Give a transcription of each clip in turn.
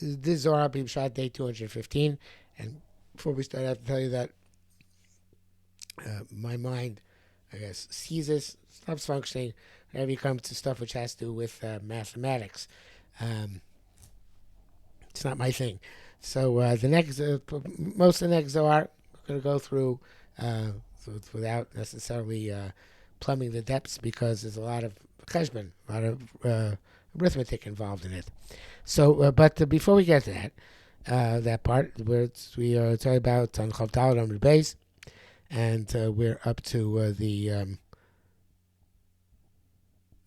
This Zohar Pshat day 215, and before we start, I have to tell you that my mind, I guess, seizes, stops functioning whenever you come to stuff which has to do with mathematics. Um, it's not my thing. So the next, most of the next Zohar, we're going to go through without necessarily plumbing the depths because there's a lot of cheshbon, a lot of arithmetic involved in it. So, but before we get to that part, we are talking about on Chav Daled on the base, and we're up to the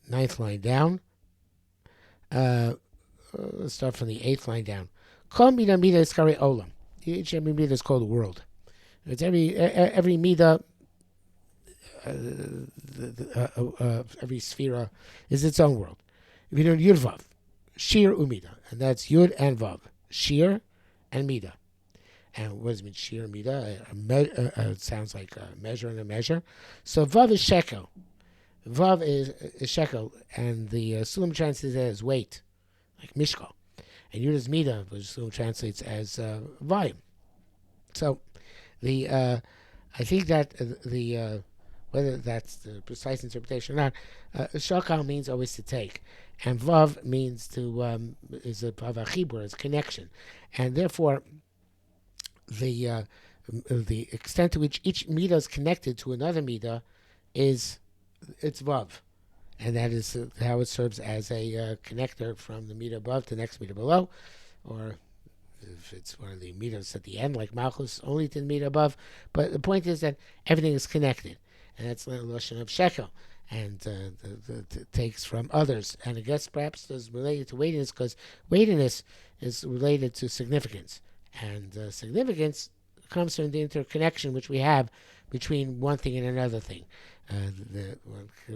ninth line down. Let's start from the eighth line down. Kol midah midah is kare olam. Each every midah is called a world. It's every midah, every sphera is its own world. If you know Yud Vav, Shir Umida, and that's Yud and Vav, Shir and Midah. And what does it mean, Shir and Midah? It sounds like a measure and a measure. So Vav is shekel. Vav is shekel, and the Sulam translates it as weight, like Mishkal. And Yud is Midah, which Sulam translates as volume. So I think that whether that's the precise interpretation or not, shakal means always to take, and vav means to is a vav achibur, is connection, and therefore the extent to which each midah is connected to another midah is its vav, and that is how it serves as a connector from the midah above to the next midah below, or if it's one of the midas at the end, like Malchus, only to the midah above. But the point is that everything is connected, and that's the notion of shekel, and takes from others. And I guess perhaps is related to weightiness, because weightiness is related to significance, and significance comes from the interconnection which we have between one thing and another thing.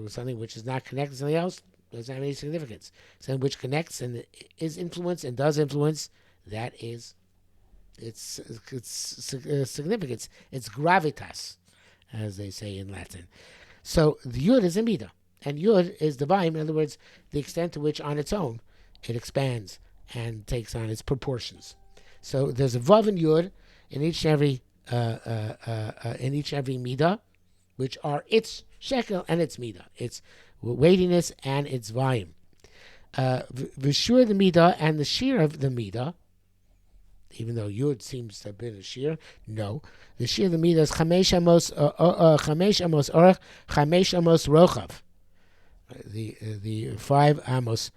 Something which is not connected to something else doesn't have any significance. Something which connects and is influenced and does influence, that is its significance, its gravitas, as they say in Latin. So the Yud is a midah, and Yud is the volume. In other words, the extent to which on its own it expands and takes on its proportions. So there's a vav and Yud in each and every midah, which are its shekel and its midah, its weightiness and its volume. V'shur the midah and the shear of the midah, even though Yud seems to have been a shear, no. The shear of the midah is chamesh amos orach, chamesh amos rochav. The 5 amos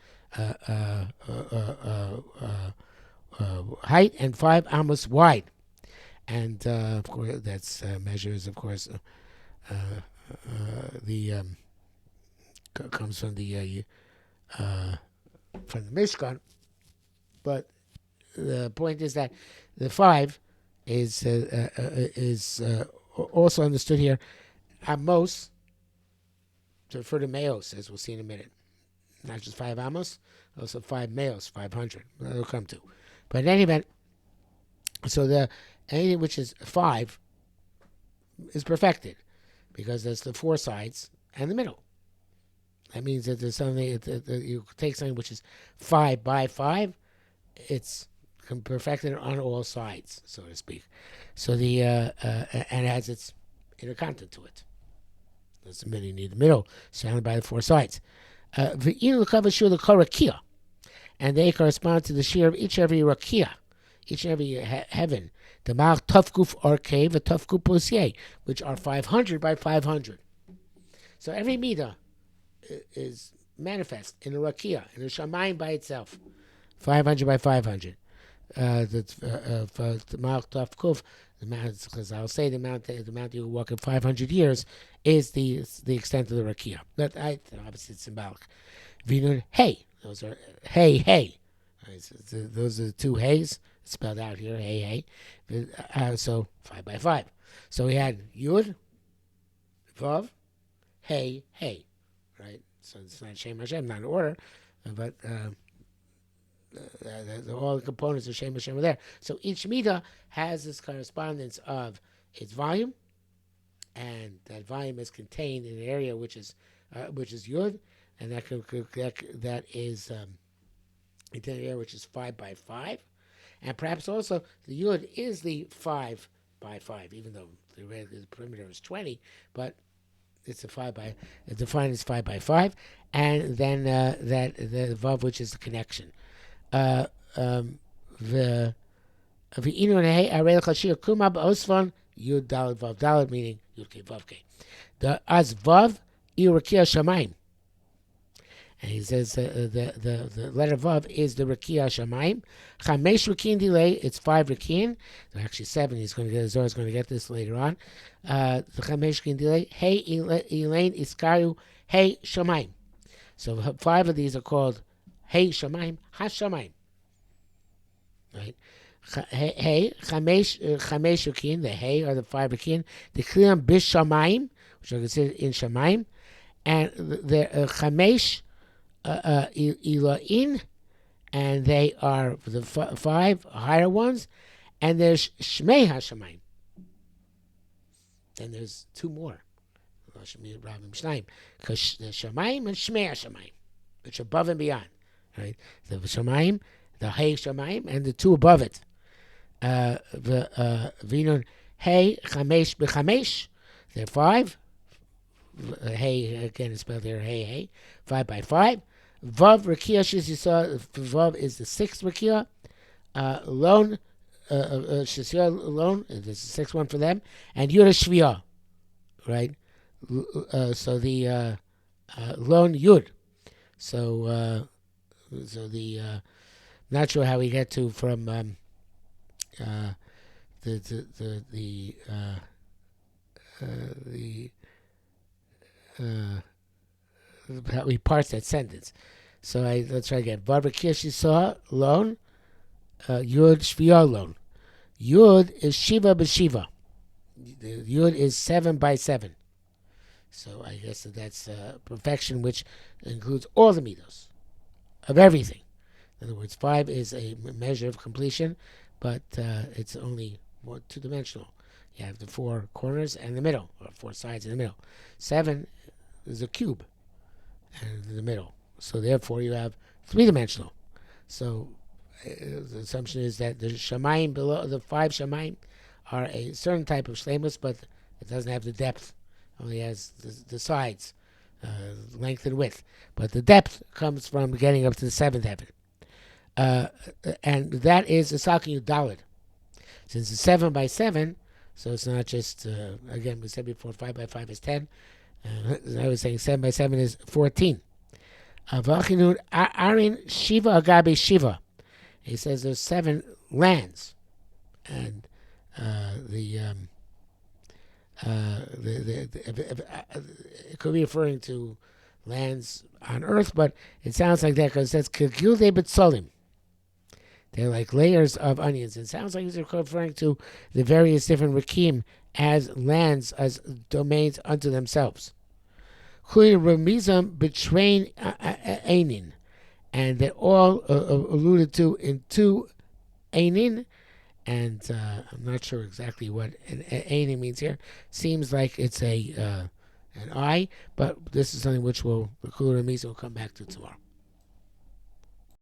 height and 5 amos wide, and of course that's measures. Of course, the comes from the Mishkan, but the point is that the 5 is also understood here. Amos to refer to meos, as we'll see in a minute. Not just 5 amos, also 5 meos, 500. That'll come to. But in any event, so anything which is 5 is perfected because there's the 4 sides and the middle. That means that there's something you take something which is 5 by 5, it's perfected on all sides, so to speak. So and has its inner content to it. That's the middle. You need the middle, surrounded by the 4 sides. And they correspond to the shear of each every rakia, each and every heaven. The Ma'ach Tafkuf Arkei, the Tafkuf Posier, which are 500 by 500. So every midah is manifest in a rakia, in a shamayim by itself, 500 by 500. The Ma'ach Tafkuf, the amount, because I'll say the amount you walk in 500 years is the extent of the rakia. But obviously it's symbolic. Vinun hey, those are hey. Right, so those are the 2 heys spelled out here. Hey. So 5 by 5. So we had Yud, Vav, hey. Right. So it's not Shem Hashem, not in order, but all the components of Shem Hashem are there. So each midah has this correspondence of its volume, and that volume is contained in an area which is Yud, and that is which is 5 by 5. And perhaps also the Yud is the 5 by 5, even though the perimeter is 20, but it's a 5 by, defined as 5 by 5. And then that the Vav, which is the connection. The V'inu Nehei Arei L'Chashir Kuma B'Osvan Yud Daled Vav Daled, meaning Yud Ke Vav Ke. The Az Vav Rakia Shamayim. And he says the letter Vav is the Rakia Shamayim. Chamesh Rakin delay, it's 5 Rakin. Actually 7, Zohar is going to get this later on. The Chamesh Rakin delay. Hey Elaine Iskaru Hey Shamayim. So 5 of these are called Hey Shamayim, Hashamayim. Right? Hey, Chamesh Rakin, the Hey are the 5 Rakin. The Kliyam Bishamayim, which are considered in Shamayim. And the Chamesh Ilain, and they are the 5 higher ones. And there's Shmei HaShamayim. Then there's 2 more. Because the Shamayim and Shmei HaShamayim, which are above and beyond. Right? The Shamayim, the Hey Shamayim, and the 2 above it. The Vinun Hey Chamesh B'Chamesh, they're 5. Hey again is spelled here. Hey 5 by 5. Vav Rakia, as you saw, Vav is the 6th Rakia. Lon Shisia Lon, there's the 6th one for them, and Yud Shviyah, right? So the Lon Yud. So the not sure how we get to from how we parse that sentence. So let's try again. Vav Rakia Shisa Lon Yud Shviyah Lon. Yud is Shiva b'Shiva. The Yud is 7 by 7. So I guess that's perfection, which includes all the midos of everything. In other words, 5 is a measure of completion, but it's only 2-dimensional. You have the 4 corners and the middle, or 4 sides in the middle. 7 is a cube, and in the middle. So therefore, you have 3-dimensional. So the assumption is that the shamayim below, the 5 shamayim, are a certain type of shleimus, but it doesn't have the depth. Only has the sides, length and width. But the depth comes from getting up to the 7th heaven. And that is the Sakin Dalit. Since it's 7 by 7, so it's not just, again, we said before, 5 by 5 is 10. I was saying 7 by 7 is 14. Arin Shiva Agabe Shiva. He says there's 7 lands. And it could be referring to lands on earth, but it sounds like that because it says Kegilde Betzolim. They're like layers of onions. It sounds like he's referring to the various different Rakim as lands, as domains unto themselves. Remizam betrain Einin, and they're all alluded to in 2 Einin, and I'm not sure exactly what an Einin means here. Seems like it's an eye, but this is something which the Remizam will come back to tomorrow.